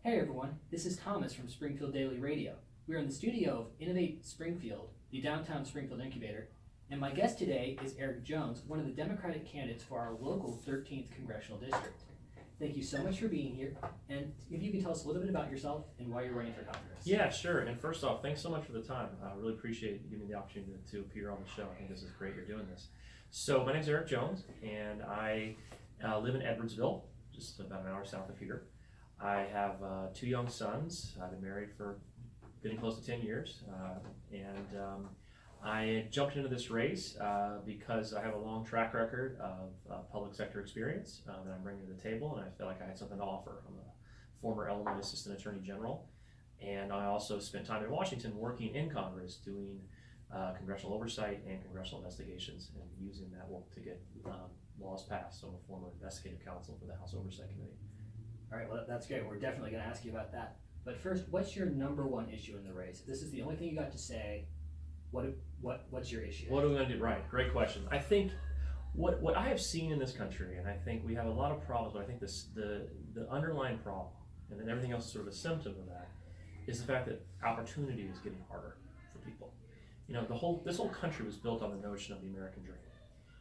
Hey everyone, this is Thomas from Springfield Daily Radio. We are in the studio of Innovate Springfield, the downtown Springfield incubator, and my guest today is Erik Jones, one of the Democratic candidates for our local 13th Congressional District. Thank you so much for being here, and if you can tell us a little bit about yourself and why you're running for Congress. Yeah, sure. And first off, thanks so much for the time. I really appreciate you giving me the opportunity to appear on the show. I think this is great you're doing this. So my name's Erik Jones, and I live in Edwardsville, just about an hour south of here. I have two young sons. I've been married for getting close to 10 years, and I jumped into this race because I have a long track record of public sector experience that I'm bringing to the table, and I feel like I had something to offer. I'm a former Illinois Assistant Attorney General, and I also spent time in Washington working in Congress doing congressional oversight and congressional investigations and using that work to get laws passed. So I'm a former investigative counsel for the House Oversight Committee. All right, well, that's great. We're definitely going to ask you about that. But first, what's your number one issue in the race? If this is the only thing you got to say, what's your issue? What are we going to do? Right, great question. I think what I have seen in this country, and I think we have a lot of problems, but I think the underlying problem, and then everything else is sort of a symptom of that, is the fact that opportunity is getting harder for people. You know, this whole country was built on the notion of the American dream.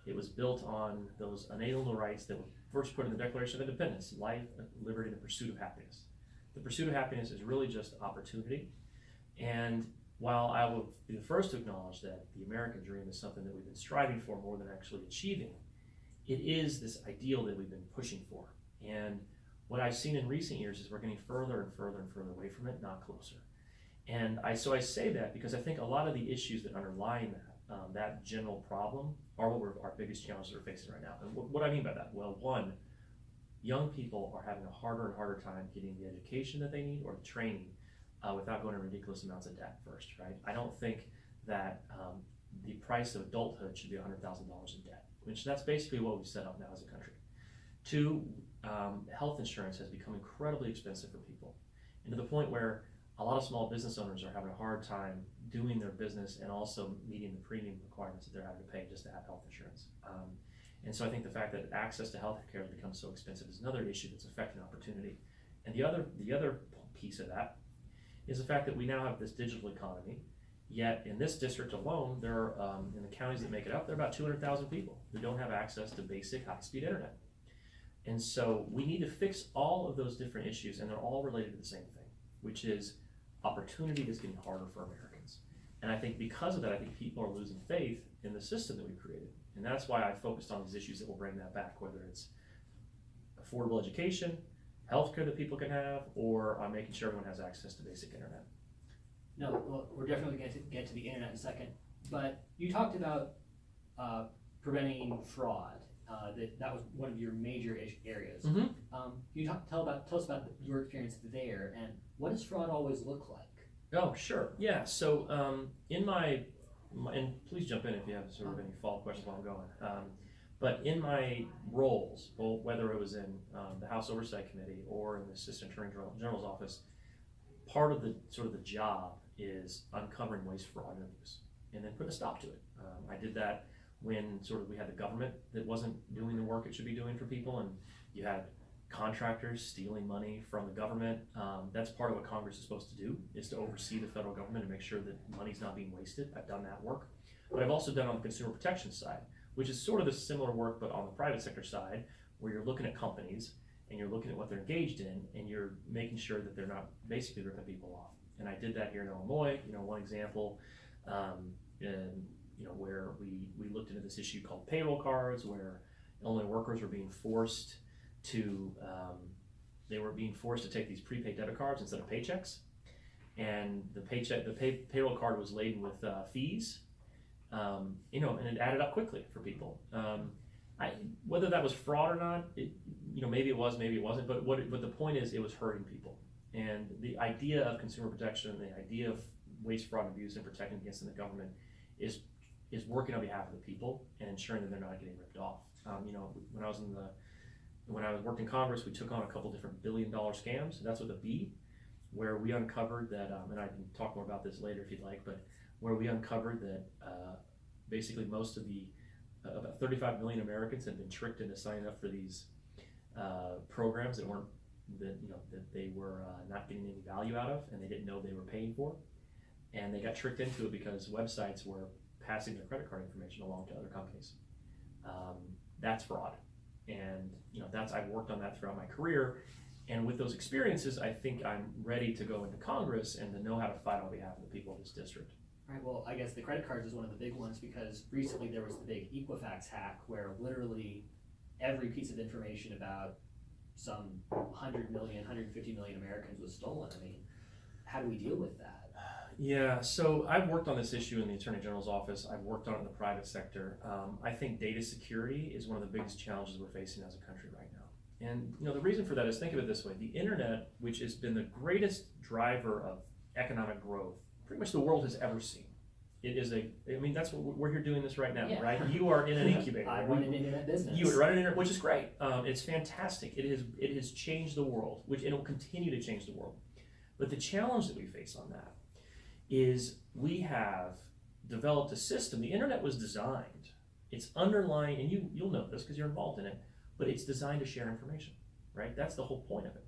It was built on those unalienable rights that were first put in the Declaration of Independence: life, liberty, and the pursuit of happiness. The pursuit of happiness is really just opportunity. And while I will be the first to acknowledge that the American dream is something that we've been striving for more than actually achieving, it is this ideal that we've been pushing for. And what I've seen in recent years is we're getting further and further and further away from it, not closer. And so I say that because I think a lot of the issues that underlie that general problem are our biggest challenges we're facing right now. And what I mean by that? Well, one, young people are having a harder and harder time getting the education that they need or the training without going to ridiculous amounts of debt first, right? I don't think that the price of adulthood should be $100,000 in debt, which that's basically what we've set up now as a country. Two, health insurance has become incredibly expensive for people, and to the point where a lot of small business owners are having a hard time doing their business and also meeting the premium requirements that they're having to pay just to have health insurance. And so I think the fact that access to health care has become so expensive is another issue that's affecting opportunity. And the other piece of that is the fact that we now have this digital economy, yet in this district alone, there are, in the counties that make it up, there are about 200,000 people who don't have access to basic high-speed internet. And so we need to fix all of those different issues, and they're all related to the same thing, which is opportunity is getting harder for Americans. And I think because of that, I think people are losing faith in the system that we've created. And that's why I focused on these issues that will bring that back, whether it's affordable education, healthcare that people can have, or making sure everyone has access to basic internet. No, well, we're definitely going to get to the internet in a second. But you talked about preventing fraud. That was one of your major areas. Mm-hmm. You tell us about your experience there, and what does fraud always look like? Oh, sure. Yeah. So and please jump in if you have sort of any follow-up questions while I'm going. But in my roles, whether it was in the House Oversight Committee or in the Assistant Attorney General's office, part of the job is uncovering waste, fraud, and abuse, and then putting a stop to it. I did that when we had the government that wasn't doing the work it should be doing for people, and you had contractors stealing money from the government. That's part of what Congress is supposed to do, is to oversee the federal government and make sure that money's not being wasted. I've done that work. But I've also done on the consumer protection side, which is sort of the similar work, but on the private sector side, where you're looking at companies and you're looking at what they're engaged in, and you're making sure that they're not basically ripping people off. And I did that here in Illinois. One example, where we looked into this issue called payroll cards, where Illinois workers were being forced to take these prepaid debit cards instead of paychecks, and the payroll card was laden with fees, and it added up quickly for people. Whether that was fraud or not, maybe it was, maybe it wasn't. But the point is, it was hurting people. And the idea of consumer protection, the idea of waste, fraud, and abuse, and protecting against in the government is working on behalf of the people and ensuring that they're not getting ripped off. When I was working in Congress, we took on a couple different billion-dollar scams. That's with a B, where we uncovered that, and I can talk more about this later if you'd like, but where we uncovered that basically most of the about 35 million Americans had been tricked into signing up for these programs that weren't that they were not getting any value out of, and they didn't know they were paying for, and they got tricked into it because websites were passing their credit card information along to other companies. That's fraud, and I've worked on that throughout my career, and with those experiences, I think I'm ready to go into Congress and to know how to fight on behalf of the people of this district. Right, well, I guess the credit cards is one of the big ones because recently there was the big Equifax hack where literally every piece of information about some 100 million, 150 million Americans was stolen. I mean, how do we deal with that? Yeah, so I've worked on this issue in the Attorney General's office. I've worked on it in the private sector. I think data security is one of the biggest challenges we're facing as a country right now. And the reason for that is, think of it this way. The internet, which has been the greatest driver of economic growth pretty much the world has ever seen. It is that's what we're here doing this right now, yeah. Right? You are in an incubator. I run an internet business. You run an internet, which is great. It's fantastic. It has changed the world, it will continue to change the world. But the challenge that we face on that is we have developed a system. The internet was designed. It's underlying, and you'll know this because you're involved in it, but it's designed to share information, right? That's the whole point of it.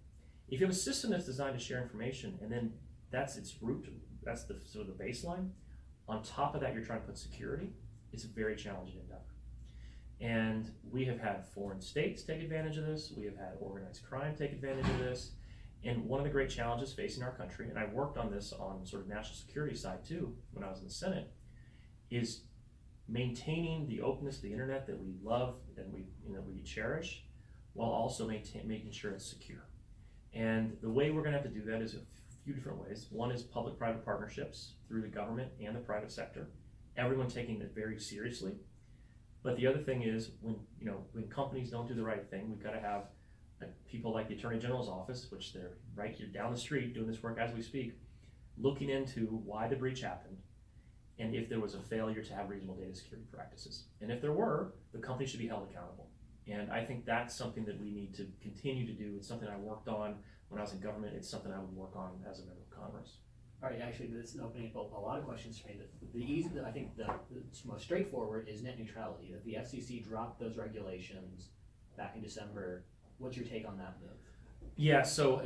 If you have a system that's designed to share information, and then that's its root, that's the sort of the baseline. On top of that, you're trying to put security. It's a very challenging endeavor. And we have had foreign states take advantage of this. We have had organized crime take advantage of this. And one of the great challenges facing our country, and I worked on this on sort of national security side too when I was in the Senate, is maintaining the openness of the internet that we love and we cherish, while also making sure it's secure. And the way we're going to have to do that is a few different ways. One is public-private partnerships through the government and the private sector. Everyone taking it very seriously. But the other thing is when companies don't do the right thing, we've got to have people like the Attorney General's office, which they're right here down the street doing this work as we speak, looking into why the breach happened and if there was a failure to have reasonable data security practices. And if there were, the company should be held accountable. And I think that's something that we need to continue to do. It's something I worked on when I was in government. It's something I would work on as a member of Congress. All right, actually, this is opening up a lot of questions for me. I think the most straightforward is net neutrality. That the FCC dropped those regulations back in December. What's your take on that move? Yeah, so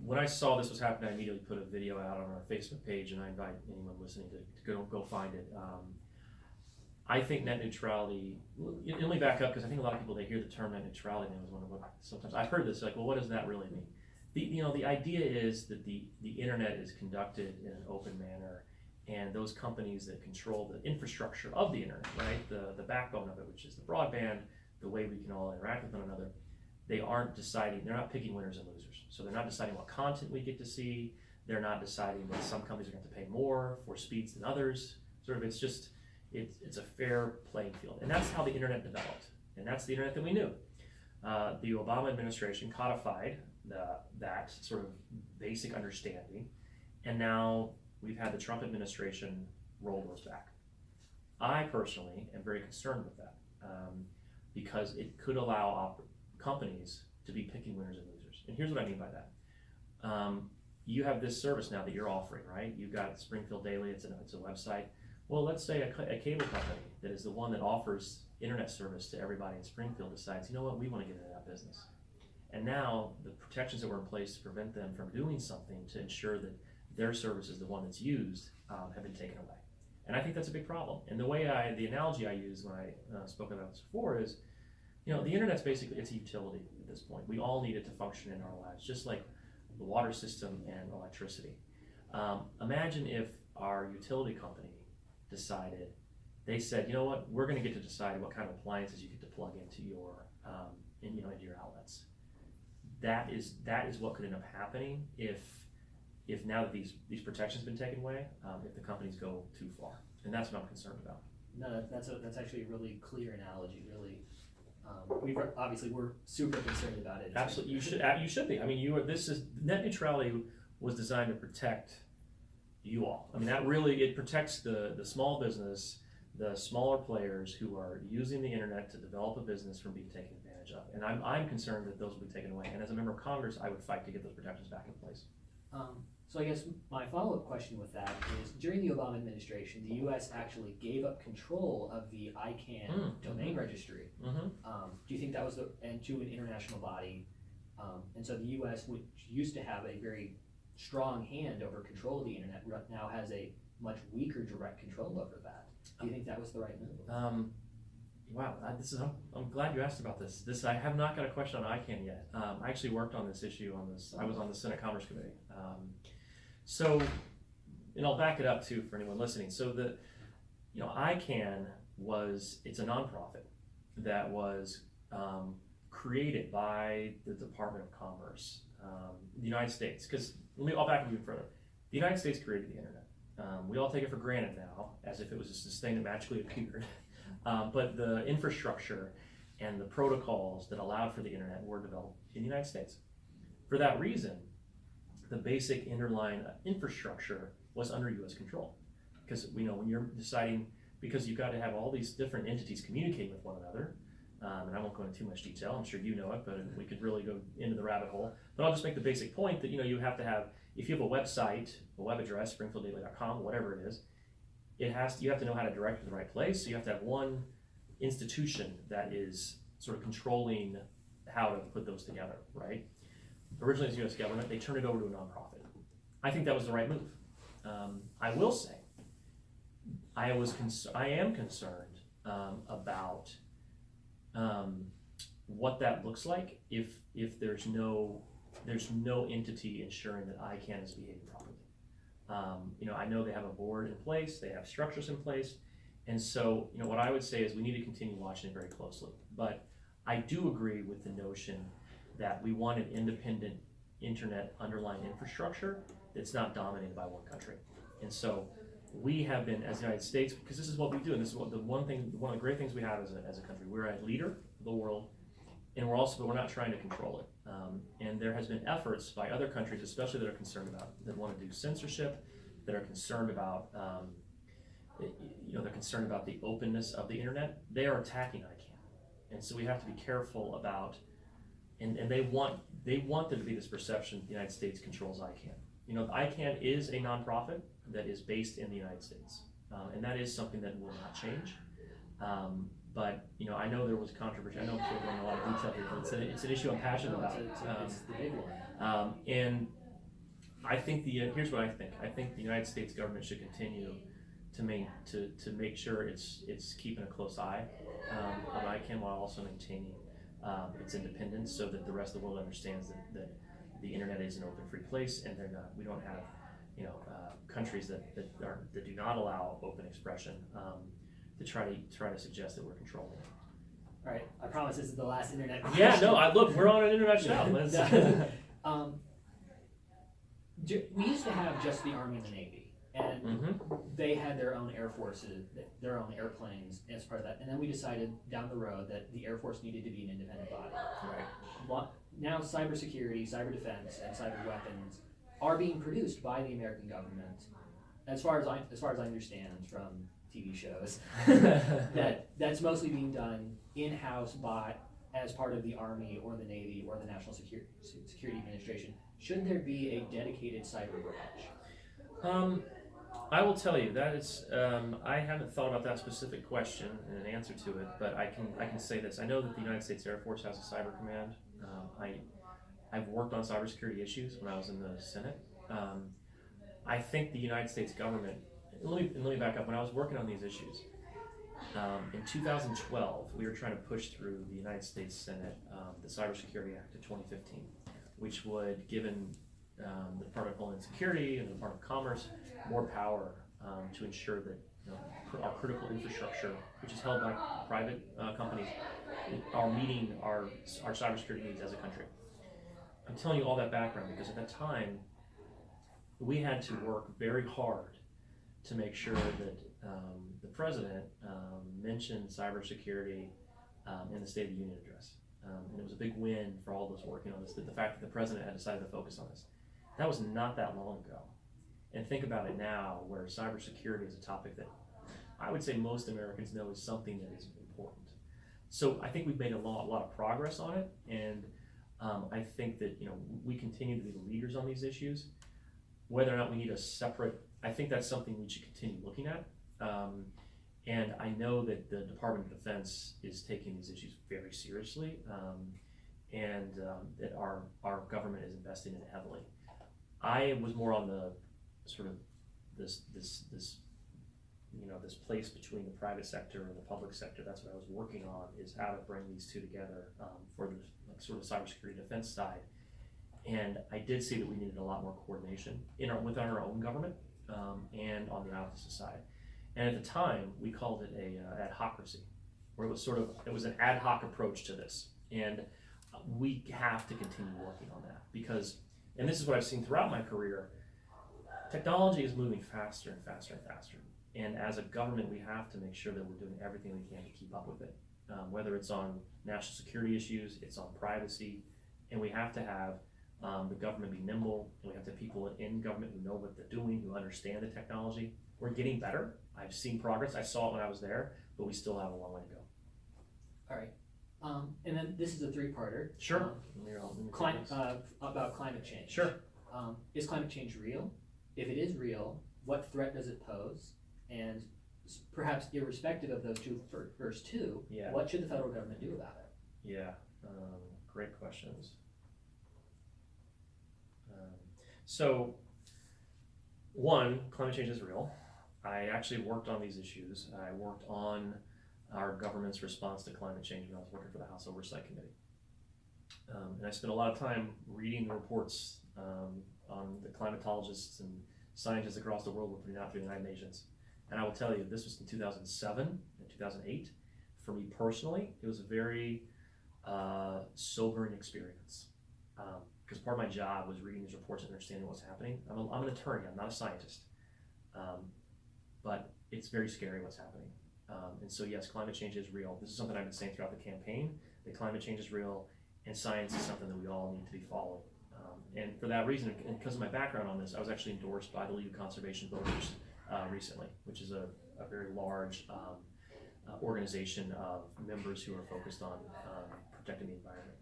when I saw this was happening, I immediately put a video out on our Facebook page, and I invite anyone listening to go find it. I think net neutrality. Let me back up because I think a lot of people, they hear the term net neutrality and they always wonder what. Sometimes I've heard this like, well, what does that really mean? The idea is that the internet is conducted in an open manner, and those companies that control the infrastructure of the internet, right, the backbone of it, which is the broadband, the way we can all interact with one another, they're not picking winners and losers. So they're not deciding what content we get to see. They're not deciding that some companies are going to pay more for speeds than others. It's a fair playing field. And that's how the internet developed. And that's the internet that we knew. The Obama administration codified that sort of basic understanding. And now we've had the Trump administration roll those back. I personally am very concerned with that because it could allow companies to be picking winners and losers. And here's what I mean by that. You have this service now that you're offering, right? You've got Springfield Daily, it's a website. Well, let's say a cable company that is the one that offers internet service to everybody in Springfield decides, you know what, we want to get into that business. And now the protections that were in place to prevent them from doing something to ensure that their service is the one that's used have been taken away. And I think that's a big problem. And the analogy I used when I spoke about this before is, the internet's basically, it's a utility at this point. We all need it to function in our lives, just like the water system and electricity. Imagine if our utility company decided, they said, you know what, we're going to get to decide what kind of appliances you get to plug into your outlets. That is what could end up happening if now that these protections have been taken away, if the companies go too far, and that's what I'm concerned about. No, that's actually a really clear analogy. Really, we're super concerned about it. Absolutely, you should be. I mean, net neutrality was designed to protect you all. I mean, it protects the small business, the smaller players who are using the internet to develop a business from being taken advantage of. And I'm concerned that those will be taken away. And as a member of Congress, I would fight to get those protections back in place. So I guess my follow-up question with that is, during the Obama administration, the U.S. actually gave up control of the ICANN domain registry. Do you think that was to an international body? And so the US, which used to have a very strong hand over control of the internet, now has a much weaker direct control over that. Do you think that was the right move? Wow, I'm glad you asked about this. I have not got a question on ICANN yet. I actually worked on this issue I was on the Senate Commerce Committee. And I'll back it up too for anyone listening. So ICANN it's a nonprofit that was created by the Department of Commerce, the United States. Because I'll back up even further. The United States created the internet. We all take it for granted now, as if it was just this thing that magically appeared. But the infrastructure and the protocols that allowed for the internet were developed in the United States. For that reason, the basic underlying infrastructure was under U.S. control. Because when you're deciding, because you've got to have all these different entities communicating with one another, and I won't go into too much detail, I'm sure you know it, but we could really go into the rabbit hole. But I'll just make the basic point that you have to have, if you have a website, a web address, springfielddaily.com, whatever it is, you have to know how to direct it to the right place. So you have to have one institution that is sort of controlling how to put those together, right? Originally, it's the U.S. government. They turned it over to a nonprofit. I think that was the right move. I will say, I am concerned about what that looks like if there's no entity ensuring that ICANN is behaving properly. I know they have a board in place, they have structures in place, and so what I would say is we need to continue watching it very closely. But I do agree with the notion that we want an independent internet underlying infrastructure that's not dominated by one country. And so we have been, as the United States, because this is what we do, and this is one of the great things we have as a country. We're a leader of the world, and we're not trying to control it. And there has been efforts by other countries, especially that that want to do censorship, that are concerned about, they're concerned about the openness of the internet. They are attacking ICANN, and so we have to be careful about. And they want there to be this perception that the United States controls ICANN. ICANN is a nonprofit that is based in the United States, and that is something that will not change. But I know there was controversy. I know I'm still going into a lot of detail here, but it's an issue I'm passionate about. It's the big one. And I think here's what I think. I think the United States government should continue to make sure it's keeping a close eye on ICANN while also maintaining its independence, so that the rest of the world understands that the internet is an open, free place, and we don't have countries that do not allow open expression to try to suggest that we're controlling it. All right, I promise this is the last internet. Yeah, no, look, we're on an internet show. We used to have just the Army and the Navy, and they had their own air forces, their own airplanes as part of that. And then we decided down the road that the Air Force needed to be an independent body. Right. Now cybersecurity, cyber defense, and cyber weapons are being produced by the American government, as far as I understand from TV shows. that's mostly being done in-house as part of the Army or the Navy or the National Security Administration. Shouldn't there be a dedicated cyber branch? I will tell you that I haven't thought about that specific question and an answer to it, but I can say this. I know that the United States Air Force has a cyber command. I've worked on cybersecurity issues when I was in the Senate. I think the United States government. Let me back up. When I was working on these issues in 2012, we were trying to push through the United States Senate the Cybersecurity Act of 2015, which would given the Department of Homeland Security and the Department of Commerce more power to ensure that our critical infrastructure, which is held by private companies, are meeting our cybersecurity needs as a country. I'm telling you all that background because at that time, we had to work very hard to make sure that the president mentioned cybersecurity in the State of the Union address. And it was a big win for all those working on this, the fact that the president had decided to focus on this. That was not that long ago. And think about it now, where cybersecurity is a topic that I would say most Americans know is something that is important. So I think we've made a lot of progress on it, and I think that we continue to be the leaders on these issues. Whether or not we need a separate, I think that's something we should continue looking at. And I know that the Department of Defense is taking these issues very seriously. and that our government is investing in heavily. I was more on the sort of this this place between the private sector and the public sector. That's what I was working on, is how to bring these two together for the sort of cybersecurity defense side. And I did see that we needed a lot more coordination within our own government and on the opposite side. And at the time, we called it a adhocracy, where it was an ad hoc approach to this. And we have to continue working on that because, and this is what I've seen throughout my career, technology is moving faster and faster and faster. And as a government, we have to make sure that we're doing everything we can to keep up with it, whether it's on national security issues, it's on privacy, and we have to have the government be nimble, and we have to have people in government who know what they're doing, who understand the technology. We're getting better. I've seen progress. I saw it when I was there, but we still have a long way to go. All right. And then this is a three-parter. Sure. About climate change. Sure. Is climate change real? If it is real, what threat does it pose? And perhaps irrespective of those first two, what should the federal government do about it? Yeah, great questions. So, one, climate change is real. I actually worked on these issues. I worked on our government's response to climate change when I was working for the House Oversight Committee. And I spent a lot of time reading the reports on the climatologists and scientists across the world were putting out through the United Nations. And I will tell you, this was in 2007 and 2008. For me personally, it was a very sobering experience. Because part of my job was reading these reports and understanding what's happening. I'm an attorney, I'm not a scientist. But it's very scary what's happening. And so yes, climate change is real. This is something I've been saying throughout the campaign, that climate change is real, and science is something that we all need to be following. And for that reason, and because of my background on this, I was actually endorsed by the League of Conservation Voters recently, which is a very large organization of members who are focused on protecting the environment.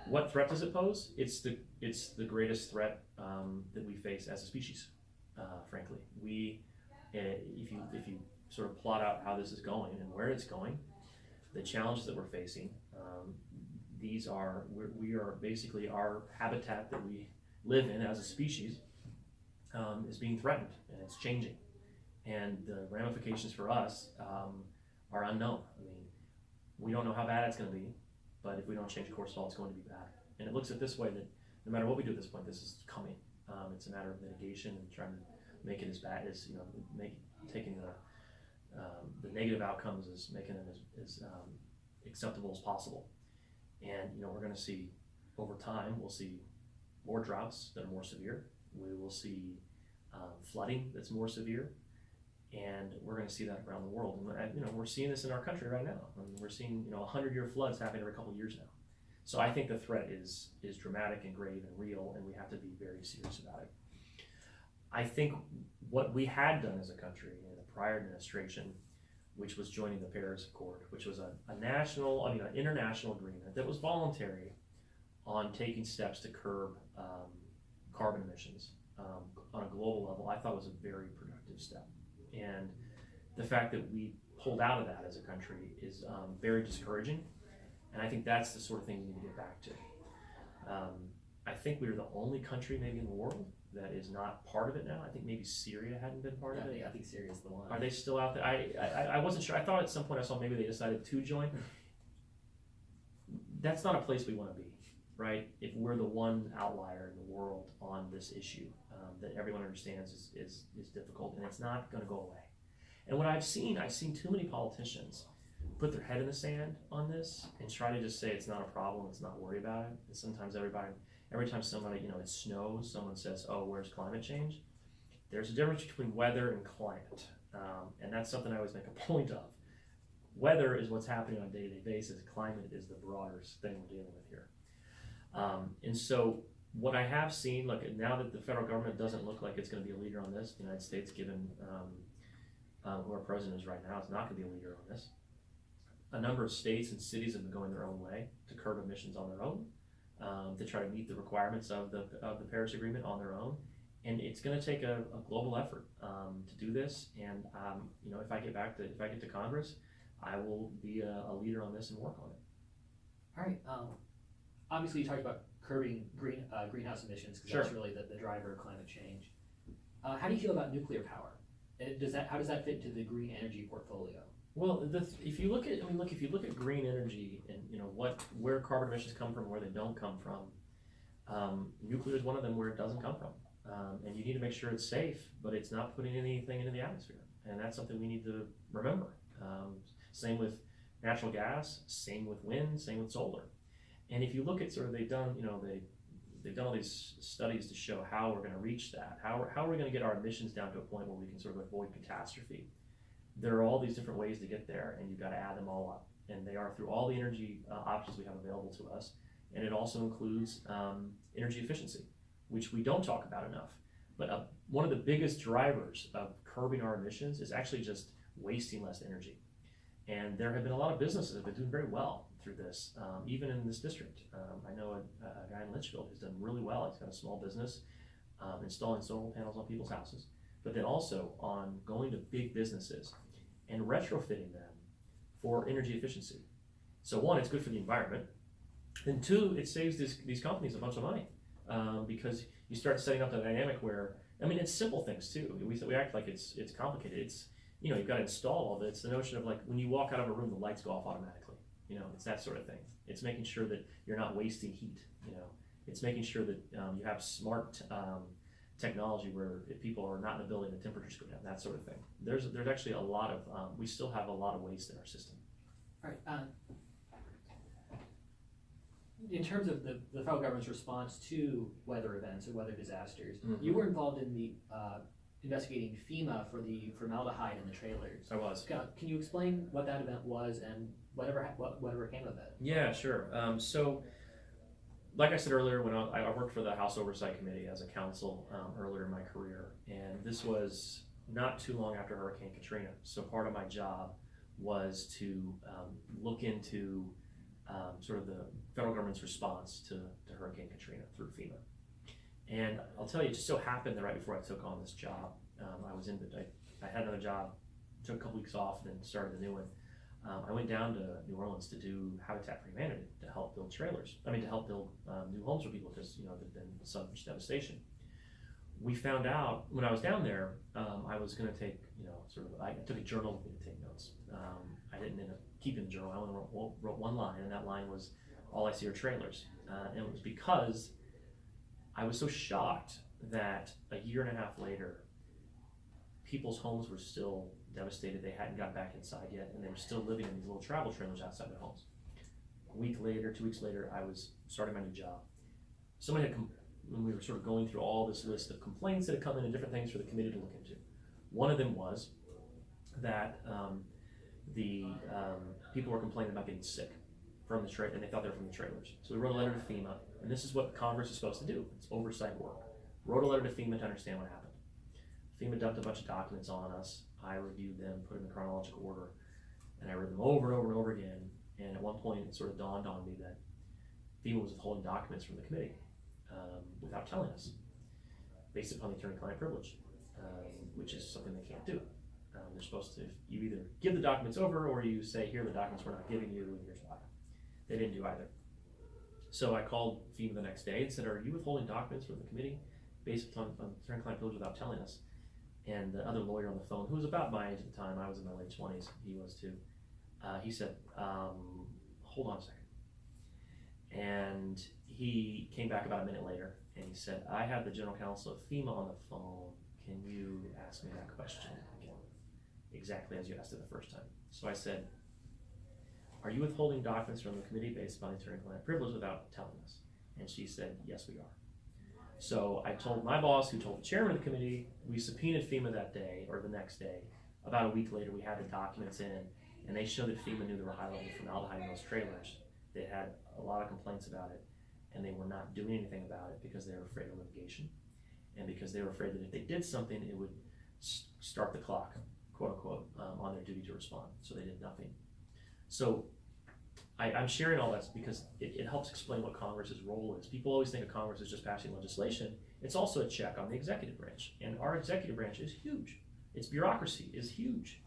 What threat does it pose? It's the greatest threat that we face as a species. Frankly, if you sort of plot out how this is going and where it's going, the challenges that we're facing, we are basically, our habitat that we live in as a species is being threatened, and it's changing, and the ramifications for us are unknown. I mean, we don't know how bad it's going to be, but if we don't change course at all, it's going to be bad. And it looks at this way, that no matter what we do at this point, this is coming. It's a matter of mitigation and trying to make it as bad as, taking the negative outcomes, as making them as acceptable as possible. And we're going to see, over time, we'll see more droughts that are more severe. We will see flooding that's more severe, and we're going to see that around the world. And we're seeing this in our country right now. I mean, we're seeing 100-year floods happening every couple of years now. So I think the threat is dramatic and grave and real, and we have to be very serious about it. I think what we had done as a country in the prior administration, which was joining the Paris Accord, which was an international agreement that was voluntary on taking steps to curb carbon emissions on a global level, I thought was a very productive step. And the fact that we pulled out of that as a country is very discouraging. And I think that's the sort of thing we need to get back to. I think we are the only country maybe in the world that is not part of it now. I think maybe Syria hadn't been part of it. I think Syria's the one. Are they still out there? I wasn't sure. I thought at some point I saw maybe they decided to join. That's not a place we want to be, right? If we're the one outlier in the world on this issue that everyone understands is difficult, and it's not going to go away. And what I've seen too many politicians put their head in the sand on this and try to just say it's not a problem, let's not worry about it. And sometimes every time somebody, it snows, someone says, oh, where's climate change? There's a difference between weather and climate. And that's something I always make a point of. Weather is what's happening on a day-to-day basis. Climate is the broader thing we're dealing with here. And so what I have seen, look, now that the federal government doesn't look like it's going to be a leader on this, the United States, given who our president is right now, is not going to be a leader on this. A number of states and cities have been going their own way to curb emissions on their own, to try to meet the requirements of the Paris Agreement on their own. And it's going to take a global effort to do this. And if I get to Congress, I will be a leader on this and work on it. All right. Obviously, you talked about curbing greenhouse emissions because Sure. that's really the driver of climate change. How do you feel about nuclear power? How does that fit into the green energy portfolio? Well, if you look at green energy and where carbon emissions come from, where they don't come from, nuclear is one of them where it doesn't come from, and you need to make sure it's safe, but it's not putting anything into the atmosphere, and that's something we need to remember. Same with natural gas, same with wind, same with solar, and if you look at they've done all these studies to show how we're going to reach that. How are we going to get our emissions down to a point where we can sort of avoid catastrophe? There are all these different ways to get there, and you've got to add them all up. And they are through all the energy options we have available to us. And it also includes energy efficiency, which we don't talk about enough. But one of the biggest drivers of curbing our emissions is actually just wasting less energy. And there have been a lot of businesses that have been doing very well through this, even in this district. I know a guy in Litchfield who's done really well. He's got a small business installing solar panels on people's houses, but then also on going to big businesses and retrofitting them for energy efficiency. So one, it's good for the environment, and two, it saves these companies a bunch of money because you start setting up the dynamic where, it's simple things too. We act like it's complicated. It's, you've got to install all of it. It's the notion of like when you walk out of a room, the lights go off automatically. It's that sort of thing. It's making sure that you're not wasting heat. It's making sure that you have smart technology where if people are not in the building, the temperatures go down, that sort of thing. There's actually a lot of, we still have a lot of waste in our system. All right. In terms of the federal government's response to weather events or weather disasters, you were involved in the investigating FEMA for the formaldehyde in the trailers. I was. Can you explain what that event was and whatever came of it? Yeah, sure. So, like I said earlier, when I worked for the House Oversight Committee as a counsel earlier in my career, and this was not too long after Hurricane Katrina. So part of my job was to look into sort of the federal government's response to Hurricane Katrina through FEMA. And I'll tell you, it just so happened that right before I took on this job, I had another job, took a couple weeks off, and then started a new one. I went down to New Orleans to do Habitat for Humanity to help build to help build new homes for people because there'd been so much devastation. We found out when I was down there, I was going to take I took a journal with me to take notes. I didn't end up keeping the journal. I only wrote one line, and that line was, "All I see are trailers," and it was because I was so shocked that a year and a half later, people's homes were still devastated. They hadn't got back inside yet, and they were still living in these little travel trailers outside their homes. A week later, 2 weeks later, I was starting my new job. Somebody when we were sort of going through all this list of complaints that had come in and different things for the committee to look into. One of them was that the people were complaining about getting sick from the trailer, and they thought they were from the trailers. So we wrote a letter to FEMA, and this is what Congress is supposed to do. It's oversight work. Wrote a letter to FEMA to understand what happened. FEMA dumped a bunch of documents on us. I reviewed them, put them in chronological order, and I read them over and over and over again. And at one point, it sort of dawned on me that FEMA was withholding documents from the committee without telling us, based upon the attorney-client privilege, which is something they can't do. They're supposed to, you either give the documents over or you say, here are the documents we're not giving you, and here's why. They didn't do either. So I called FEMA the next day and said, are you withholding documents from the committee based upon attorney-client privilege without telling us? And the other lawyer on the phone, who was about my age at the time, I was in my late 20s, he was too, he said, hold on a second. And he came back about a minute later and he said, I have the general counsel of FEMA on the phone. Can you ask me that question again? Exactly as you asked it the first time. So I said, are you withholding documents from the committee based upon the attorney-client privilege without telling us? And she said, yes, we are. So I told my boss, who told the chairman of the committee, we subpoenaed FEMA that day, or the next day. About a week later, we had the documents in, and they showed that FEMA knew there were high levels of formaldehyde in those trailers. They had a lot of complaints about it, and they were not doing anything about it because they were afraid of litigation, and because they were afraid that if they did something, it would start the clock, quote unquote, on their duty to respond. So they did nothing. So I'm sharing all that because it helps explain what Congress's role is. People always think of Congress as just passing legislation. It's also a check on the executive branch, and our executive branch is huge. Its bureaucracy is huge.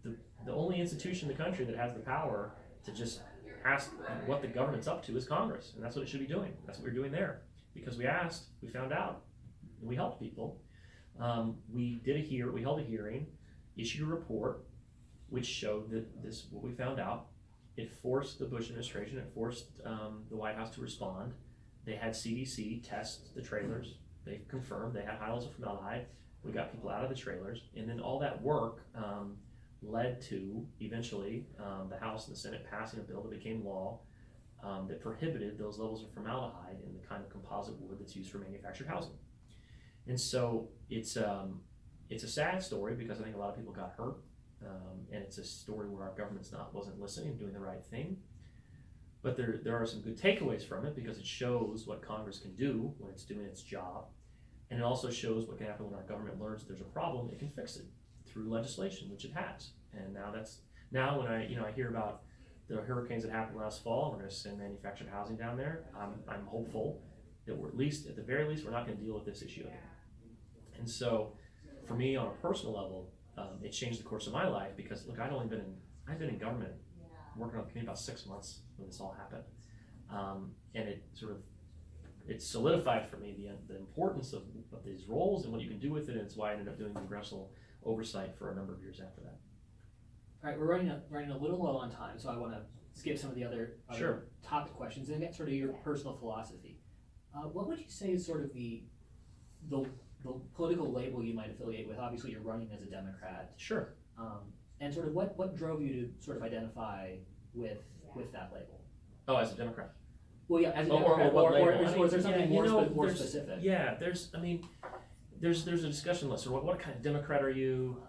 The only institution in the country that has the power to just ask what the government's up to is Congress, and that's what it should be doing. That's what we're doing there. Because we asked, we found out, and we helped people. We held a hearing, issued a report, which showed that what we found out. It forced the Bush administration, it forced the White House to respond. They had CDC test the trailers. They confirmed they had high levels of formaldehyde. We got people out of the trailers, and then all that work led to eventually the House and the Senate passing a bill that became law that prohibited those levels of formaldehyde in the kind of composite wood that's used for manufactured housing. And so it's a sad story because I think a lot of people got hurt, and it's a story where our government's wasn't listening and doing the right thing. But there are some good takeaways from it because it shows what Congress can do when it's doing its job. And it also shows what can happen when our government learns that there's a problem, it can fix it through legislation, which it has. And now when I hear about the hurricanes that happened last fall, we're going to send manufactured housing down there. I'm hopeful that at the very least, we're not going to deal with this issue again. And so, for me, on a personal level, it changed the course of my life because look, I've been in government, working on the committee about 6 months when this all happened, and it solidified for me the importance of these roles and what you can do with it, and it's why I ended up doing congressional oversight for a number of years after that. All right, we're running a little low on time, so I want to skip some of the other Sure. topic questions and get sort of your personal philosophy. What would you say is sort of the political label you might affiliate with? Obviously, you're running as a Democrat. Sure. And sort of what drove you to sort of identify with that label? Oh, as a Democrat. Well, yeah, as a Or Democrat, what label? or is there something more there's- specific? Yeah, there's a discussion list. Or what kind of Democrat are you?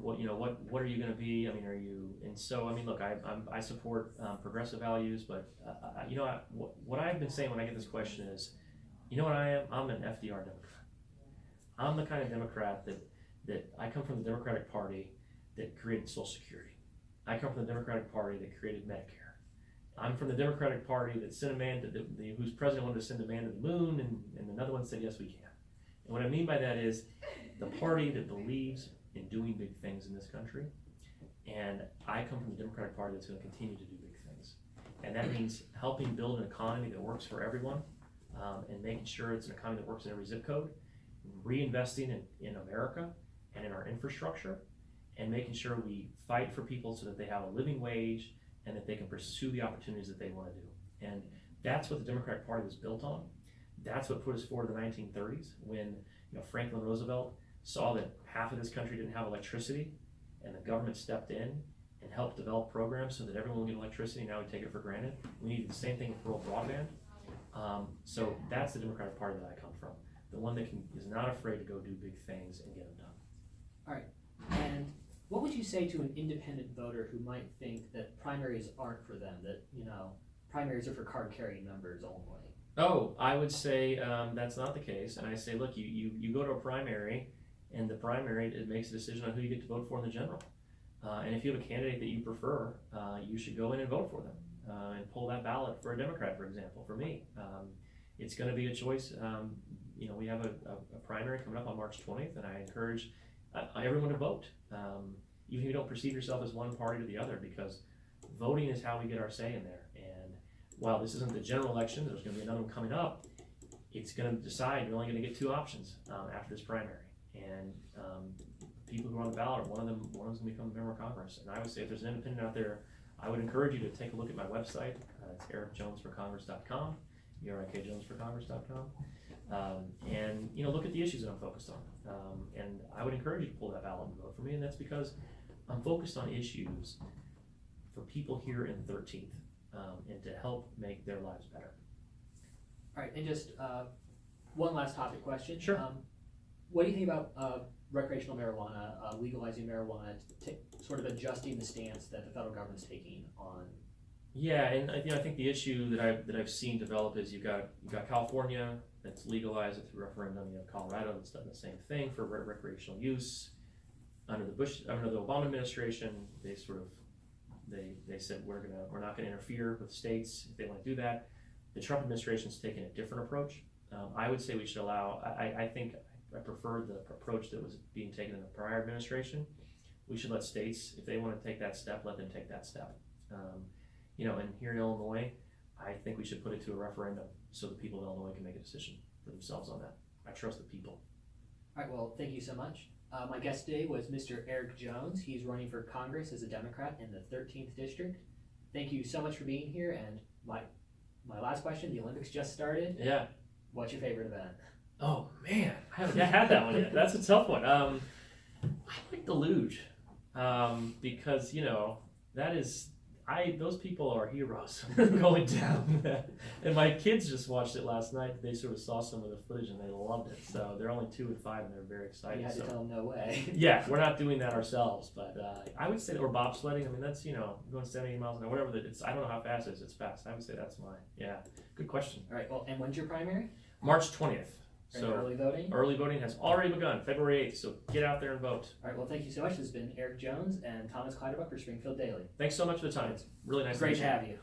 What are you going to be? Are you? And so, look, I support progressive values, but what I've been saying when I get this question is, you know what I am? I'm an FDR Democrat. I'm the kind of Democrat that I come from the Democratic Party that created Social Security. I come from the Democratic Party that created Medicare. I'm from the Democratic Party that sent a man whose president wanted to send a man to the moon, and another one said, yes, we can. And what I mean by that is the party that believes in doing big things in this country, and I come from the Democratic Party that's going to continue to do big things. And that means helping build an economy that works for everyone, and making sure it's an economy that works in every zip code, reinvesting in America and in our infrastructure, and making sure we fight for people so that they have a living wage and that they can pursue the opportunities that they want to do. And that's what the Democratic Party was built on. That's what put us forward in the 1930s when Franklin Roosevelt saw that half of this country didn't have electricity, and the government stepped in and helped develop programs so that everyone would get electricity. Now we take it for granted. We need the same thing with rural broadband. So that's the Democratic Party that I come from. The one that is not afraid to go do big things and get them done. All right. And what would you say to an independent voter who might think that primaries aren't for them, that, primaries are for card-carrying members only? Oh, I would say that's not the case. And I say, look, you go to a primary, and the primary, it makes a decision on who you get to vote for in the general. And if you have a candidate that you prefer, you should go in and vote for them and pull that ballot for a Democrat, for example, for me. It's going to be a choice. We have a primary coming up on March 20th, and I encourage everyone to vote, even if you don't perceive yourself as one party to the other, because voting is how we get our say in there. And while this isn't the general election, there's going to be another one coming up. It's going to decide you're only going to get two options after this primary, and people who are on the ballot, one of them's going to become a member of Congress. And I would say if there's an independent out there, I would encourage you to take a look at my website. It's erikjonesforcongress.com, erikjonesforcongress.com. And look at the issues that I'm focused on, and I would encourage you to pull that ballot and vote for me. And that's because I'm focused on issues for people here in 13th, and to help make their lives better. All right, and just one last topic question. Sure. What do you think about recreational marijuana, legalizing marijuana, sort of adjusting the stance that the federal government's taking on? Yeah, and I think the issue that I've seen develop is you've got California that's legalized it through referendum. You have Colorado that's done the same thing for recreational use. Under the Obama administration, they said we're not gonna interfere with states if they want to do that. The Trump administration's taken a different approach. I would say we should allow. I think I prefer the approach that was being taken in the prior administration. We should let states, if they want to take that step, let them take that step. and here in Illinois, I think we should put it to a referendum so the people of Illinois can make a decision for themselves on that. I trust the people. All right, well, thank you so much. My guest today was Mr. Erik Jones. He's running for Congress as a Democrat in the 13th District. Thank you so much for being here. And my last question, the Olympics just started. Yeah. What's your favorite event? Oh, man. I haven't had that one yet. That's a tough one. I like the luge because, that is... those people are heroes going down that. And my kids just watched it last night. They sort of saw some of the footage and they loved it. So they're only 2 and 5 and they're very excited. You had to tell them no way. Yeah, we're not doing that ourselves, but I would say, or bobsledding. I mean, that's, going 70 miles an hour, whatever. I don't know how fast it is. It's fast. I would say that's mine. Yeah, good question. All right, well, and when's your primary? March 20th. And So early voting? early voting has already begun, February 8th. So get out there and vote. All right, well, thank you so much. This has been Erik Jones and Thomas Clatterbuck for Springfield Daily. Thanks so much for the time. It's really nice Great to to meet you. have you.